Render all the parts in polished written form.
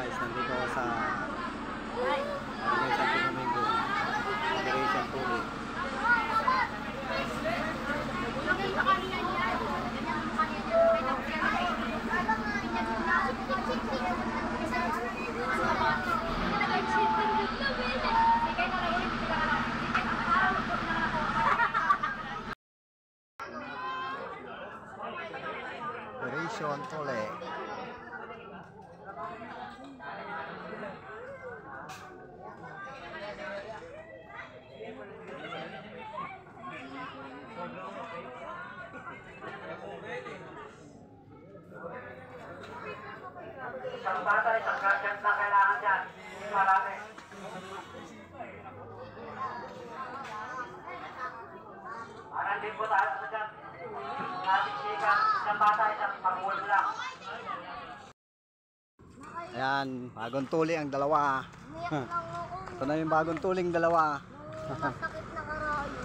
guys, nandito ako sa Barangay Santo Domingo, Operation Tuli. Operation Tuli. Isang bata, isang guardian na kailangan dyan. Hindi marami. Parang din po tayo sa dyan. Nating sikat, isang bata, isang pang-wall lang. Ayan, bagong tuli ang dalawa. Ito na yung bagong tuling dalawa. Masakit na karayo.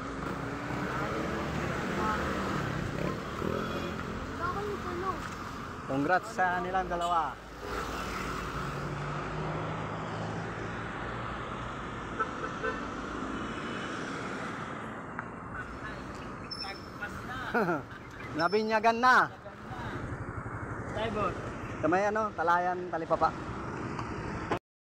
Bakit yung tulong? Congrats sa nilang dalawa. Nabinyagan na. Taibot. Kamay ano, Talayan, Talipapa.